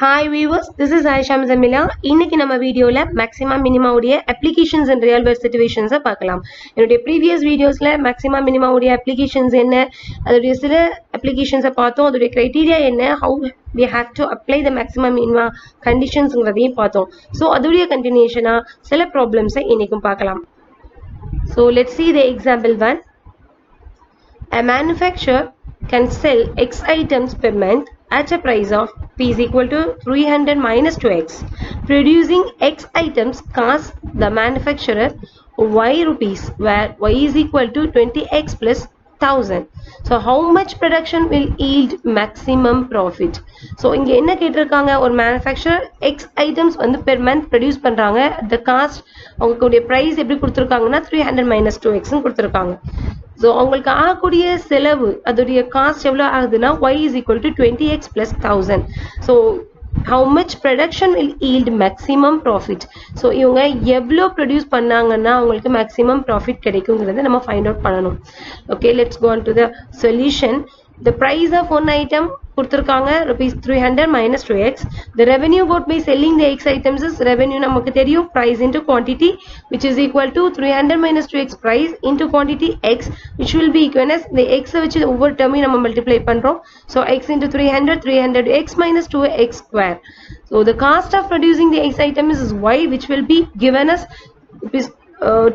Hi viewers, this is Aisha Mzamila. இன்னைக்கு நம்ம வீடியோல maximum minimum உடைய applications in real world situations பார்க்கலாம். என்னுடைய previous videosல maximum minimum உடைய applications என்ன, அதோடைய சில applications பார்த்தோம், அதோடைய criteria என்ன, how we have to apply the maximum minimum conditionsங்கிறதையும் பார்த்தோம். So அதோடைய continuation சில problems இன்னைக்கும் பார்க்கலாம். So let's see the example one. A manufacturer can sell X items per month at a price of P is equal to 300 minus 2x. Producing X items costs the manufacturer Y rupees, where Y is equal to 20x plus 1000. So how much production will yield maximum profit? So இங்க என்ன கேட்டிருக்காங்க, ஒரு manufacturer X items வந்து per month produce பண்றாங்க. The cost அவங்களுடைய price எப்படி கொடுத்திருக்காங்கன்னா 300 minus 2x கொடுத்திருக்காங்க. So அவங்களுக்கு ஆகக்கூடிய செலவு அதோடைய காஸ்ட் எவ்வளவு ஆகுதுன்னா y is equal to 20x plus 1000. So how much production will yield maximum profit? So இவங்க எவ்வளவு ப்ரொடியூஸ் பண்ணாங்கன்னா அவங்களுக்கு maximum profit கிடைக்குங்கிறத நம்ம ஃபைண்ட் அவுட் பண்ணணும். Okay, let's go on to the solution. The price of one item கொடுத்திருக்காங்க rupees 300 minus 2x. The revenue got by selling the X items is revenue நமக்கு தெரியும் price into quantity which is equal to 300 minus 2x price into quantity x which will be equal as the x which is over term நம்ம multiply பண்றோம். So x into 300 x minus 2x square. So the cost of producing the X items is y which will be given as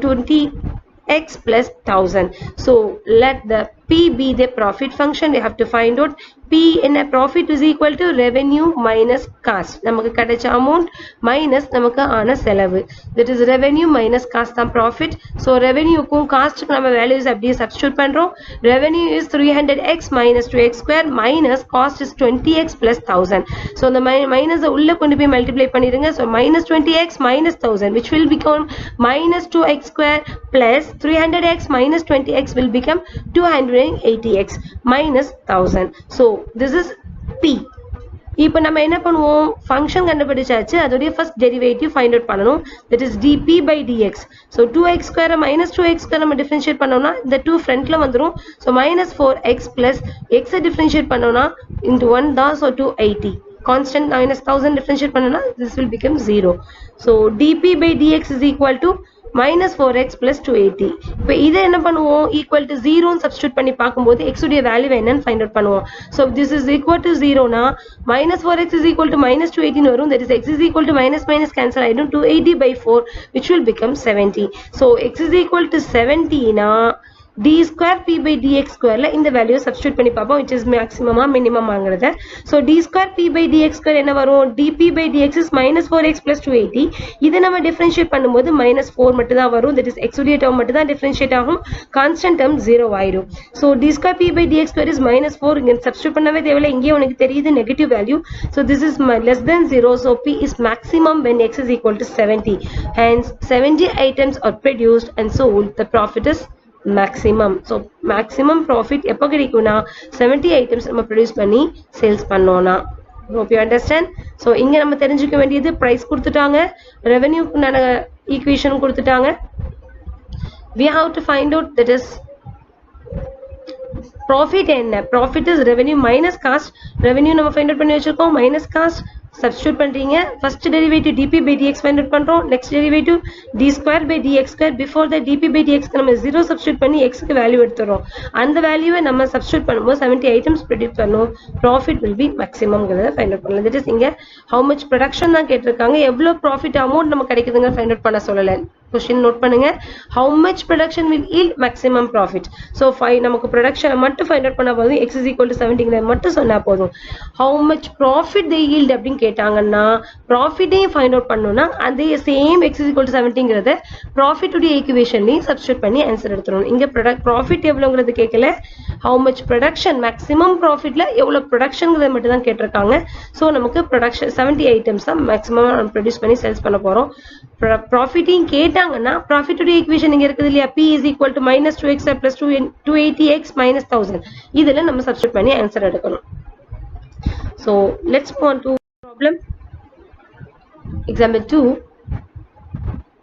20x plus 1000. So let the P be the profit function. We have to find out P in a profit is equal to revenue minus cost. நமக்கு கிடைச்ச amount minus நமக்கு ஆன செலவு. That is revenue minus cost தான் profit. So revenue க்கும் cost க்கு நம்ம values அப்படியே substitute பண்றோம். Revenue is 300x minus 2x square minus cost is 20x plus 1000. So the minus உள்ள கொண்டு போய் multiply பண்ணிருங்க. So minus 20x minus 1000 which will become minus 2x square plus 300x minus 20x will become 280x minus 1000. So this is P. இப்போ நம்ம என்ன பண்ணுவோம், function கண்டுபிடிச்சாச்சு, அதோடைய ஃபர்ஸ்ட் டெரிவேட்டிவ் ஃபைண்ட் அவுட் பண்ணணும். That is dp by dx. So 2x square minus 2x square நம்ம differentiate பண்ணோம்னா இந்த 2 ஃப்ரண்ட்ல வந்துடும். ஸோ மைனஸ் 4x பிளஸ் எக்ஸை டிஃபரன்ஷியேட் பண்ணோம்னா இன்டு 1 தான். ஸோ 280 கான்ஸ்டன்ட் மைனஸ் 1000 டிஃபரன்ஷியேட் பண்ணோம்னா this will become 0. So dp by dx is equal to minus 4x plus 280. இப்போ இதை என்ன பண்ணுவோம், equal to 0 substitute பண்ணி பார்க்கும்போது x உடைய வேல்யூ என்னன்னு find out பண்ணுவோம். So this is equal to 0 னா minus 4x is equal to minus 280 வரும். That is x is equal to minus minus cancel ஆயிடும். 280 by 4 which will become 70. So x is equal to 70 னா d square p by dx square ல இந்த value substitute பண்ணி பார்ப்போம் which is maximum minimum ஆங்கறத. So d square p by dx square என்ன வரும், dp by dx is minus 4x plus 280. இத நம்ம differentiate பண்ணும்போது minus 4 மட்டும் தான் வரும். That is x உடைய டேர்ம் மட்டும் தான் டிஃபரன்ஷியேட் ஆகும், கான்ஸ்டன்ட் டேர்ம் 0 ஆயிடும். So d square p by dx square is minus 4. இங்க சப்ஸ்டிட்யூட் பண்ணவே தேவையில்லை, இங்கே உங்களுக்கு தெரியுது negative value. So this is less than 0. So p is maximum when x is equal to 70. Hence 70 items are produced and sold. The profit is maximum. So maximum profit எப்போ கிடைக்கும்னா 70 items நம்ம produce பண்ணி sales பண்ணோம்னா. Hope you understand. So இங்க நம்ம தெரிஞ்சுக்க வேண்டியது price கொடுத்துட்டாங்க, revenue குண்டான ஈக்குவேஷன் கொடுத்துட்டாங்க. We have to find out that is profit என்ன, profit is revenue minus cost. revenue நம்ம find out பண்ணி வச்சிருக்கோம், minus cost substitute பண்றீங்க. first derivative dp by dx find out பண்றோம். next derivative d square by dx square. before the dp by dx நம்ம 0 substitute பண்ணி x க்கு value எடுத்துறோம். அந்த வேல்யூவை நம்ம substitute பண்ணும்போது 70 items produce பண்ணோம். profit will be maximum ங்கறத find out பண்ணலாம். that is இங்க how much production தான் கேட்டிருக்காங்க, எவ்வளவு profit amount நமக்கு கிடைக்குதுங்க find out பண்ண சொல்லல. question நோட் பண்ணுங்க, how much production will yield maximum profit. so நமக்கு production மட்டும் find out பண்ணா போதும், x is equal to 70 ங்கறத மட்டும் சொன்னா போதும். how much profit they yield அப்படினு கேட்டாங்கன்னா ப்ராஃபிட்டையும் ஃபைண்ட் அவுட் பண்ணனும்னா அதே same x is equal to 70 ங்கறத ப்ராஃபிட் உடைய ஈக்குவேஷன்லயும் சப்ஸ்டிட்யூட் பண்ணி ஆன்சர் எடுத்துறோம். இங்க ப்ராஃபிட் எவ்வளவுங்கிறது கேக்கல, how much production maximum profitல எவ்வளவு ப்ரொடக்ஷன்ங்கறத மட்டும் தான் கேட்டிருக்காங்க. சோ நமக்கு ப்ரொடக்ஷன் 70 ஐட்டம்ஸ் தான் மேக்ஸिमम நம்ம ப்ரொடியூஸ் பண்ணி சேல்ஸ் பண்ண போறோம். ப்ராஃபிட்டையும் கேட்டாங்கன்னா ப்ராஃபிட் உடைய ஈக்குவேஷன் இங்க இருக்குது இல்லையா, p is equal to minus 2x plus 280x minus 1000. இதெல்லாம் நம்ம சப்ஸ்டிட்யூட் பண்ணி ஆன்சர் எடுக்கணும். So let's move on to problem. Example 2.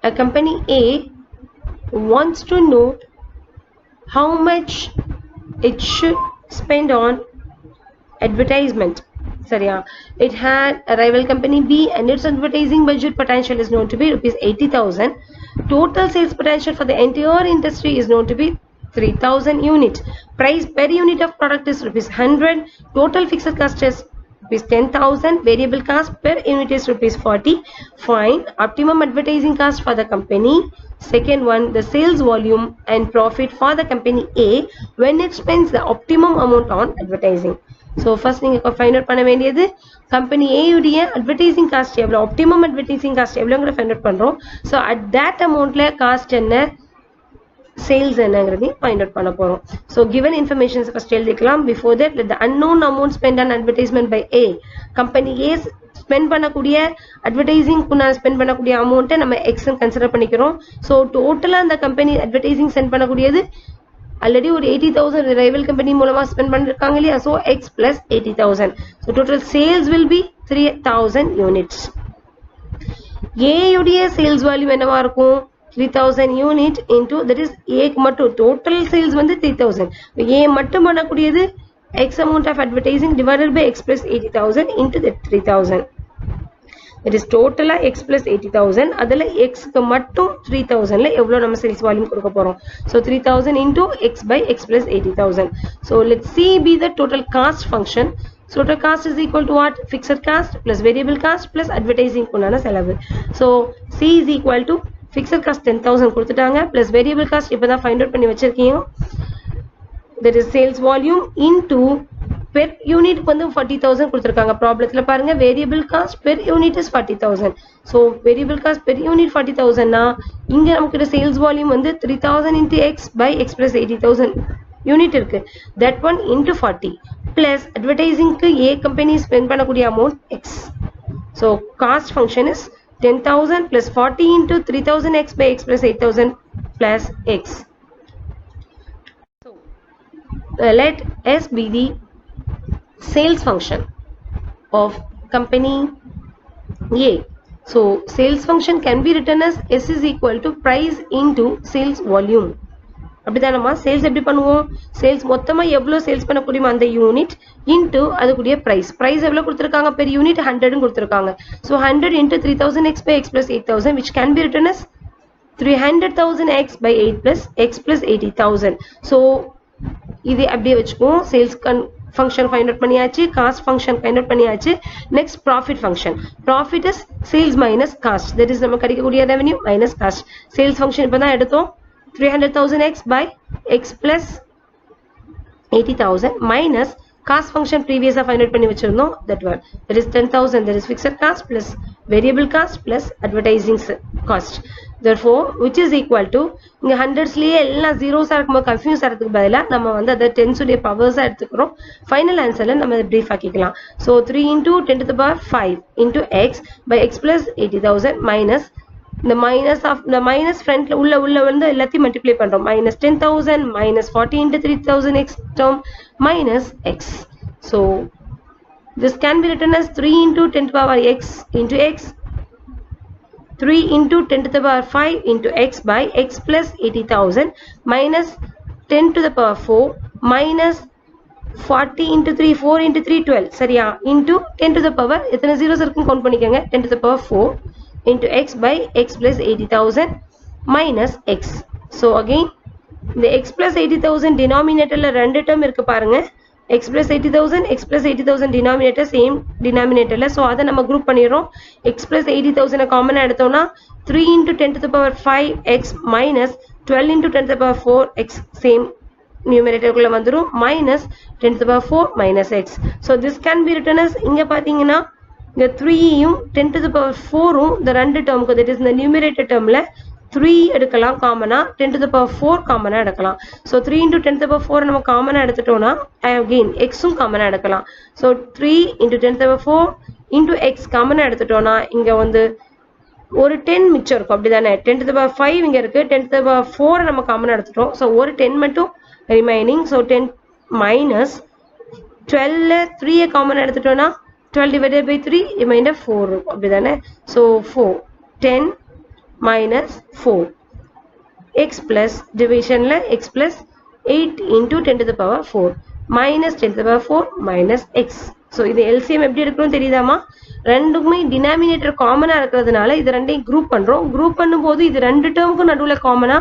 A company A wants to know how much it should spend on advertisement சரியா? It had a rival company B and its advertising budget potential is known to be rupees 80,000. Total sales potential for the entire industry is known to be 3,000 units. Price per unit of product is rupees 100. Total fixed cost is rupees 10,000. Variable cost per unit is rupees 40. Find optimum advertising cost for the company. Second one, the sales volume and profit for the company A when it spends the optimum amount on advertising. So first நீங்க find out பண்ண வேண்டியது company A உடைய advertising cost எவ்வளவு, optimum advertising cost எவ்வளவுங்கற find out பண்றோம். So at that amountல cost என்ன, sales என்னங்கறதை find out பண்ண போறோம். So given information first எழுதிக்கலாம். Before that, let the unknown amount spent on advertisement by A. company A spend பண்ணக்கூடிய advertising spend பண்ணக்கூடிய அமௌண்ட்டை நம்ம X consider பண்ணிக்கிறோம். ஸோ டோட்டலா அந்த கம்பெனி அட்வர்டைசிங் சென்ட் பண்ணக்கூடியது ஆல்ரெடி ஒரு 80,000 ரைவல் கம்பெனி மூலமா ஸ்பெண்ட் பண்ணிருக்காங்க இல்லையா? So X plus 80,000. So total sales will be 3,000 units. ஏயுடைய சேல்ஸ் வேல்யூ என்னவா இருக்கும்? 3,000 யூனிட் இன்டூ தட் இஸ் ஏக்கு மட்டும் டோட்டல் சேல்ஸ் வந்து 3,000. ஏ மட்டும் பண்ணக்கூடியது x amount of advertising divided by x plus 80,000 into that 3,000. That is total x plus 80,000. அதில் x க்கு மட்டும் 3,000ல எவ்வளவு நம்ம sales volume கொடுக்க போறோம்? So 3,000 into x by x plus 80,000. So let's see be the total cost function. So total cost is equal to what? Fixed cost plus variable cost plus advertising குண்டான செலவு. So C is equal to fixed cost 10,000 கொடுத்துட்டாங்க plus variable cost இப்பதான் find out பண்ணி வச்சிருக்கீங்க. That is sales volume into per unit வந்து 40,000 கொடுத்திருக்காங்க. ப்ராப்ளத்துல பாருங்க variable cost per unit is 40,000. So variable cost per unit 40,000 னா இங்க நமக்கு sales volume வந்து 3,000 into x by x plus 80,000 unit இருக்கு. That one into 40 plus advertising க்கு A company spend பண்ணக்கூடிய amount x. So cost function is 10,000 plus 40 into 3,000 x by x plus 8,000 plus x. Let S be the sales function of company A. So sales function can be written as S is equal to price into sales volume. அப்படிதானமா sales எப்படி பண்ணுவோம்? Sales மொத்தமா எவ்வளவு sales பண்ண முடியுமோ அந்த unit into அதுக்குரிய price. Price எவ்வளவு கொடுத்திருக்காங்க? பெர் யூனிட் 100 கொடுத்திருக்காங்க. So 100 into 3,000 x by x plus 8,000 which can be written as 300,000 x by 8 plus x plus 80,000. So இது அப்படியே வச்சுக்குவோம். சேல்ஸ் ஃபங்க்ஷன் ஃபைண்ட் அவுட் பண்ணியாச்சு, காஸ்ட் ஃபங்க்ஷன் ஃபைண்ட் அவுட் பண்ணியாச்சு. Next profit function. Profit is sales minus cost. That is நம்ம கிடைக்கக்கூடிய revenue minus cost. Sales function இப்போ தான் எடுத்தோம். 300,000 x by x plus 80,000 minus cost function previously find out பண்ணி வச்சிருந்தோம். that one, that is 10,000, that is fixed cost plus variable cost plus advertising cost. therefore which is equal to இங்க ஹண்ட்ரட்ஸ்லயே எல்லாம் ஜீரோஸா இருக்கும்போது confuse ஆகிறதுக்கு பதிலா நம்ம வந்து அதை டென்ஸ் உடைய பவர்ஸா எடுத்துக்கிறோம். ஃபைனல் ஆன்சர்ல நம்ம பிரீஃப் ஆக்கிக்கலாம். So 3 into 10 to the power 5 into x by x plus 80,000 minus the minus of the minus front உள்ள வந்து எல்லாத்தையும் மல்டிப்ளை பண்றோம். minus 10,000 minus 40 into 3,000 x term minus x. So this can be written as 3 into 10 to the power x into x, 3 into 10 to the power 5 into x by x plus 80,000 minus 10 to the power 4 minus 40 into 3, 4 into 3, 12. சரியா? into 10 to the power எத்தனை zeros இருக்குன்னு count பண்ணிக்கங்க. 10 to the power 4 into x by x plus 80,000 minus x. So again the x plus 80,000 denominatorல ரெண்டு term இருக்கு பாருங்க. x plus 80,000 x plus 80,000 denominator same denominatorல. so அதை நம்ம group பண்ணிரோம். x plus 80,000 காமனா எடுத்தோம்னா 3 into 10 to the power 5 x minus 12 into 10 to the power 4 x same numerator குள்ள வந்துரும் minus 10 to the power 4 minus x. so this can be written as இங்க பாத்தீங்கன்னா இந்த 3யும் 10 to the power 4ம் இந்த ரெண்டு டேர்முக்கு that is இந்த numerator termல 3 எடுக்கலாம் காமனா, 10 to the power 4 காமனா எடுக்கலாம். so 3 into 10 to the power 4 நம்ம காமனா எடுத்துட்டோம்னா again xம் காமனா எடுக்கலாம். so 3 into 10 to the power 4 into x காமனா எடுத்துட்டோம்னா இங்க வந்து ஒரு 10 மிச்சம் இருக்கும். அப்படிதானே? 10 to the power 5 இங்க இருக்கு, 10 to the power 4 நம்ம காமனா எடுத்துட்டோம். so ஒரு 10 மட்டும் remaining. so 10 minus 12ல 3 காமனா எடுத்துட்டோம்னா 12 divided by 3 remainder 4 அப்படிதானே? so 4 10 minus 4 x plus divisionல x plus 8 into 10 to the power 4 minus 10 to the power 4 minus x. So இது எல்சிஎம் எப்படி எடுக்கணும் தெரியுதாமா? ரெண்டுக்குமே டினாமினேட்டர் காமனா இருக்கிறதுனால இது ரெண்டையும் குரூப் பண்றோம். குரூப் பண்ணும்போது இது ரெண்டு டேர்முக்கும் நடுவில் காமனா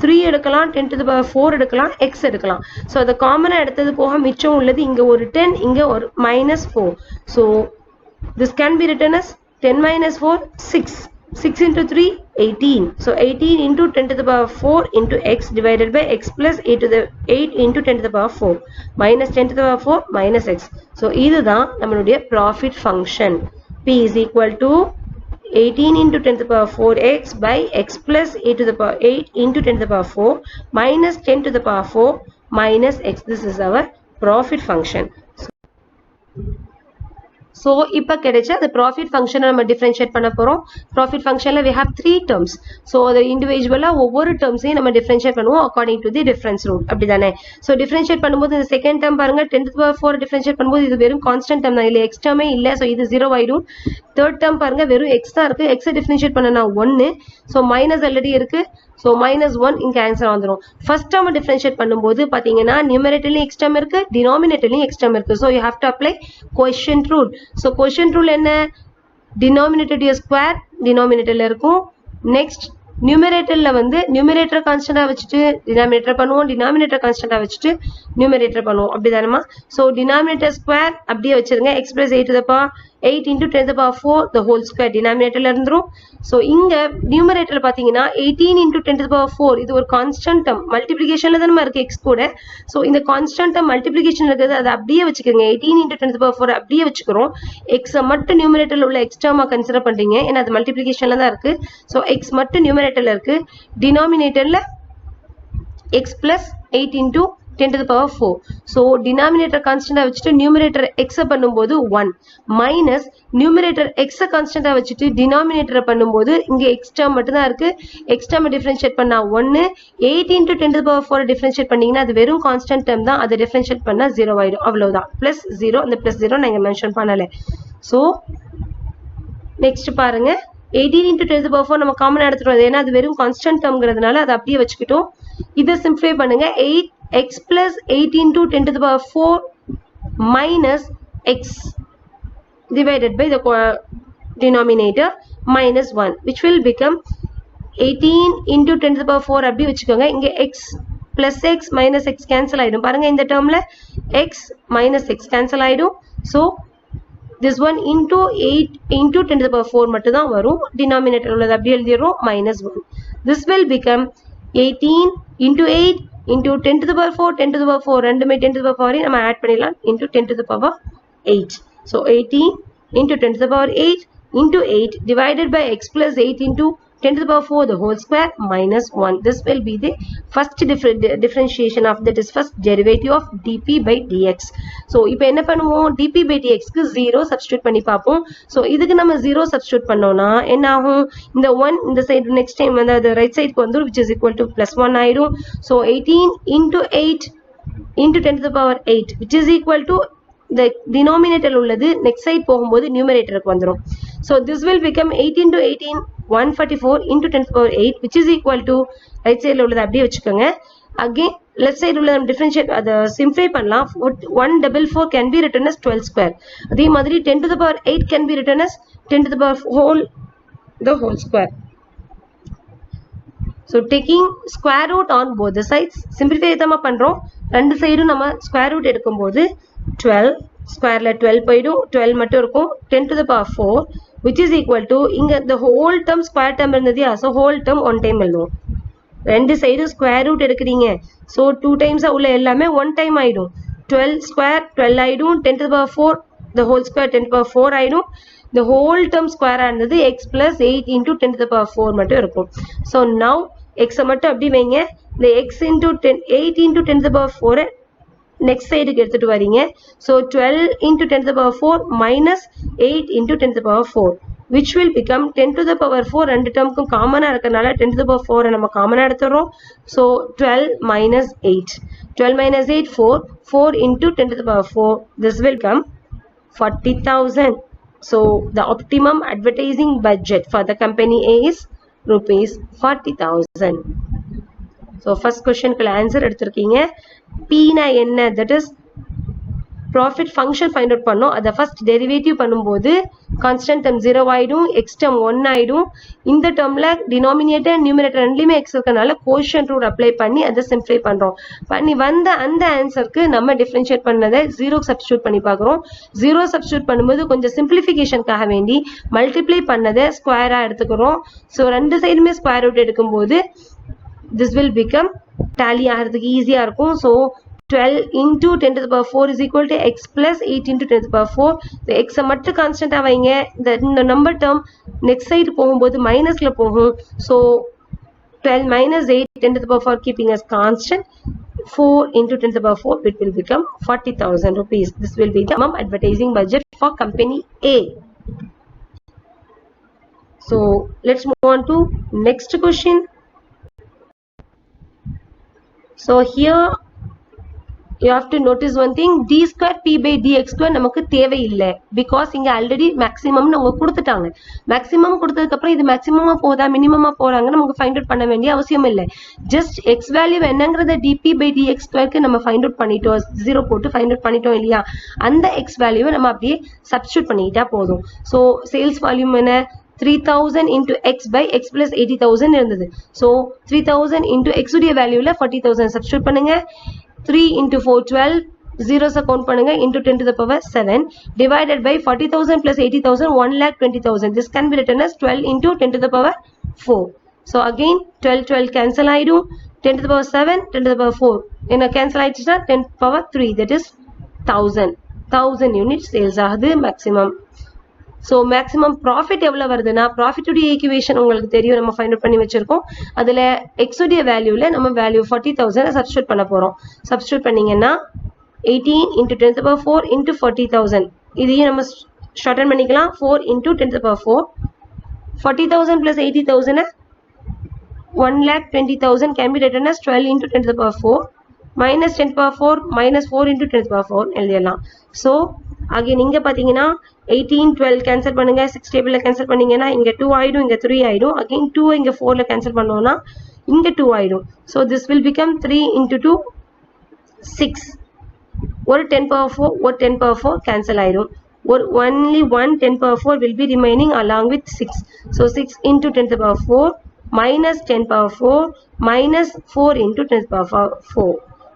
3 எடுக்கலாம், 10⁴ எடுக்கலாம், எக்ஸ் எடுக்கலாம். ஸோ அதை காமனா எடுத்தது போக மிச்சம் உள்ளது இங்க ஒரு 10, இங்க ஒரு -4. So this can be written as 10 - 4 6. 6 into 3 18. So 18 into 10⁴ into x divided by x plus 8 into 10⁴ minus 10⁴ minus x. So இதுதான் நம்மளுடைய profit function. P is equal to 18 into 10⁴ x by x plus 8 into 10⁴ minus 10⁴ minus x. This is our profit function. So இப்ப கிடைச்ச the profit function நம்ம differentiate பண்ண போறோம். Profit functionல we have 3 terms. So the individual ஒவ்வொரு termஸையும் நம்ம differentiate பண்ணுவோம் according to the difference rule. அப்படிதானே? So differentiate பண்ணும்போது இந்த second term பாருங்க 10⁴ differentiate பண்ணும்போது இது வெறும் constant term தான், இல்ல x term இல்ல. So இது 0 ஆயிடும். Third term பாருங்க வெறும் x தான் இருக்கு. x differentiate பண்ணனா 1. So minus already இருக்கு. So -1 இங்க ஆன்சர் வந்துரும். first term differentiate பண்ணும்போது பாத்தீங்கன்னா numeratorலயும் x term இருக்கு, denominatorலயும் x term இருக்கு. So you have to apply quotient rule. So quotient rule என்ன? denominator square denominatorல இருக்கும். next numeratorல வந்து numerator கான்ஸ்டன்டா வச்சுட்டு denominator பண்ணுவோம், denominator கான்ஸ்டன்டா வச்சுட்டு numerator பண்ணுவோம். அப்படிதானமா? So denominator square அப்படியே வச்சிருங்க. x plus 8 into 10⁴ the whole square denominatorல இருந்துரும். So இங்க numerator பாத்தீங்கன்னா 18 into 10⁴ இது ஒரு constant term, multiplicationல தானமா இருக்கு x கூட. So இந்த constant term multiplication இருக்குது, அதை அப்படியே வச்சுக்கோங்க. 18 into 10⁴ அப்படியே வச்சுக்கிறோம். x மட்டும் numeratorல உள்ள x term கன்சிடர் பண்றீங்க, ஏன்னா அது multiplicationல தான் இருக்கு. So x மட்டும் numeratorல இருக்கு, denominatorல x plus 8 into 10⁴. So denominator constant வச்சுட்டு numerator x பண்ணும்போது 1 minus numerator x constant வச்சுட்டு denominator பண்ணும்போது இங்க x term மட்டும் தான் இருக்கு. x term differentiate பண்ணா 1. 8 into 10⁴ differentiate பண்ணீங்கன்னா அது வெறும் constant term தான், அதை differentiate பண்ணா 0 ஆயிடும். அவ்வளவுதான். plus 0, அந்த plus 0 நான் இங்க மென்ஷன் பண்ணல. So next பாருங்க 18 into 10⁴ நம்ம காமனா எடுத்துட்டோம், ஏன்னா அது வெறும் constant termங்கிறதுனால அதை அப்படியே வச்சுக்கிட்டோம். இதை சிம்பிளிஃபை பண்ணுங்க. 8x plus 8 into 10⁴ minus x divided by the denominator minus 1 which will become 18 into 10⁴ அப்படி வச்சுக்கோங்க. இங்க x plus x minus x cancel ஆயிடும். பாருங்க இந்த termல x minus x cancel ஆயிடும். So this one into 8 into 10⁴ மட்டும் தான் வரும். denominator உள்ளது அப்படியே எழுதிறோம் minus 1. This will become 18 into 8 into 10⁴ 10⁴ ரெண்டுமே 10⁴ நம்ம ஆட் பண்ணிடலாம் into 10⁴8. So 18 into 10⁴8 into 8 divided by x plus 8 into 10⁴ the whole square minus 1. This will be the first differentiation of that is first derivative of dp by dx. So இப்போ என்ன பண்ணுவோம்? dp by dx க்கு 0 substitute பண்ணி பார்ப்போம். So இதுக்கு நம்ம 0 substitute பண்ணோம்னா என்ன ஆகும்? இந்த 1 இந்த சைடு next time வந்து அது ரைட் சைடுக்கு வந்துரும், which is equal to +1 ஆயிடும். So 18 into 8 into 10⁴8 which is equal to the denominator உள்ளது next side போகும்போது numeratorக்கு வந்துரும். So this will become 8 into 18 144 into 10⁴8 which is equal to right side உள்ளது அப்படியே வச்சுக்கோங்க. Again left side உள்ள நம்ம differentiate அதை simplify பண்ணலாம். 144 can be written as 12 square. அதே மாதிரி 10⁴8 can be written as 10⁴ the whole square. So taking square root on both the sides simplify தான் பண்றோம். ரெண்டு சைடும் நம்ம square root எடுக்கும்போது 12 ஸ்கொயர்ல 12 போய்டும், 12 மட்டும் இருக்கும். 10⁴ which is equal to இங்க the whole term square term இருந்தது, so whole term one time எழுதுவோம். ரெண்டு சைடு ஸ்கொயர் ரூட் எடுக்கிறீங்க, so 2 times உள்ள எல்லாமே 1 time ஆயிடும். 12 ஸ்கொயர் 12 ஆயிடும், 10⁴ the whole square 10⁴ ஆயிடும். the whole term square இருந்தது x plus 8 into 10⁴ மட்டும் இருக்கும். so now x மட்டும் அப்படி வைங்க. the x into 8 into 10⁴ next side எடுத்துட்டு வரீங்க. so 12 into 10⁴ minus 8 into 10⁴ which will become 10⁴ ரெண்டு டேர்முக்கும் காமனா இருக்கறனால 10⁴ நம்ம காமனா எடுத்துறோம். so 12 minus 8 12 minus 8 4 into 10⁴ this will come 40,000. so the optimum advertising budget for the company is rupees 40,000. so first question க்கு answer எடுத்துர்க்கீங்க. p னா என்ன? that is profit function find out பண்ணோம். அத first derivative பண்ணும்போது constant term 0 ஆயிடும், x term 1 ஆயிடும். இந்த termல denominator numerator ரெண்டுலயுமே x இருக்கனால quotient rule apply பண்ணி அதை simplify பண்றோம். பண்ணி வந்த அந்த ஆன்சருக்கு நம்ம differentiate பண்ணதை 0 substitute பண்ணி பார்க்கிறோம். 0 substitute பண்ணும்போது கொஞ்சம் simplificationக்காக வேண்டி multiply பண்ணதை square எடுத்துக்கிறோம். so ரெண்டு சைடுமே square root எடுக்கும்போது this will become tally ஆகிறதுக்கு ஈஸியா இருக்கும். so 12 into 10 to the power 4 is equal to x plus 8 into 10 to the power 4. The x மட்டும் constant வைங்க. இந்த number term next side போகும்போது minusல போகும். so 12 minus 8 10 to the power 4 keeping as constant. 4 into 10 to the power 4 it will become 40,000 rupees. This will be the minimum advertising budget for company A. So let's move on to next question. So here you have to notice one thing, d square p by dx square நமக்கு தேவை இல்லை. because இங்க already maximum அவங்க கொடுத்துட்டாங்க. maximum கொடுத்ததுக்கு அப்புறம் இது maximum போதா minimum போறாங்க நமக்கு find out பண்ண வேண்டிய அவசியம் இல்லை. just x value என்னங்கறத dp by dx square க்கு நம்ம find out பண்ணிட்டோம். 0 போட்டு find out பண்ணிட்டோம் இல்லையா? அந்த x value நம்ம அப்படியே substitute பண்ணிட்டா போதும். so sales volume என்ன 3000 into x by x plus 80,000 இருந்தது. so 3000 into x உடைய வேல்யூல 40,000 substitute பண்ணுங்க. 3 into 4 12 zeros count பண்ணுங்க into 10 to the power 7 divided by 40,000 plus 80,000 1,20,000. this can be written as 12 into 10 to the power 4. so again 12 cancel ஆயிடும். 10 to the power 7 10 to the power 4 என்ன cancel ஆயிடுச்சுனா 10 to the power 3 that is 1000 units sales ஆகுது maximum. so maximum profit எவ்வளவு வருதுன்னா profit உடைய equation உங்களுக்கு தெரியும், நம்ம find out பண்ணி வச்சிருக்கோம். அதுல x உடைய வேல்யூல நம்ம வேல்யூ 40,000 substitute பண்ண போறோம். substitute பண்ணீங்கன்னா 18 into 10 to the power 4 into 40,000 இதையும் நம்ம shorten பண்ணிக்கலாம். 4 into 10 to the power 4 40,000 plus 80,000 1,20,000 can be written as 12 into 10 to the power 4 minus 10 to the power 4 minus 4 into 10 to the power 4 எழுதிடலாம். so again இங்க பாத்தீங்கன்னா 18 12 cancel பண்ணுங்க. 6 டேபிள்ல cancel பண்ணீங்கன்னா இங்க 2 ஆயிடும், இங்க 3 ஆயிடும். again 2 இங்க 4ல cancel பண்ணோம்னா இங்க 2 ஆயிடும். so this will become 3 into 2 6. ஒரு 10 power 4 ஒரு 10 power 4 cancel ஆயிடும். ஒரு only one 10 power 4 will be remaining along with 6. so 6 into 10 to the power 4 minus 10 power 4 minus 4 into 10 to the power 4.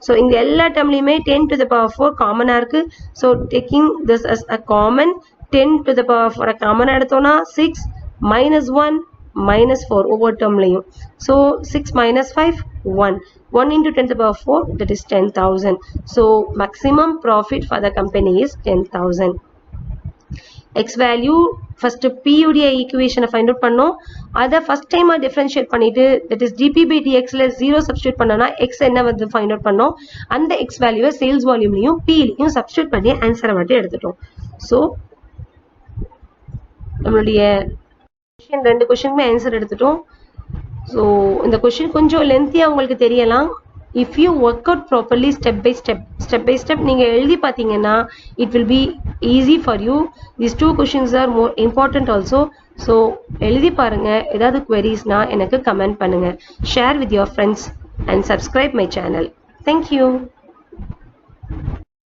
so இந்த எல்லா டேர்ம்லயுமே 10 to the power 4 காமனா இருக்கு. so taking this as a common 10 to the power 4 காமனா எடுத்தோம்னா 6 minus 1 minus 4 ஒவ்வொரு டேர்ம்லயும். so 6 minus 5 1 into 10 to the power 4 that is 10,000. so maximum profit for the company is 10,000. x value first p உடைய equation find out பண்ணோம். அத first time differentiate பண்ணிட்டு that is dp by dx ல 0 substitute பண்ணனா x என்ன வந்து find out பண்ணோம். அந்த x value sales volume லயும் p லயும் substitute பண்ணி ஆன்சரை மட்டும் எடுத்துட்டோம். so நம்மளுடைய ரெண்டு क्वेश्चनமே ஆன்சர் எடுத்துட்டோம். so இந்த क्वेश्चन கொஞ்சம் லென்த்தியா உங்களுக்கு தெரியலாம். if you work out properly step by step நீங்க எழுதி பாத்தீங்கன்னா it will be easy for you. these two questions are more important also. so எழுதி பாருங்க. ஏதாவது queriesனா எனக்கு கமெண்ட் பண்ணுங்க. share with your friends and subscribe my channel. thank you.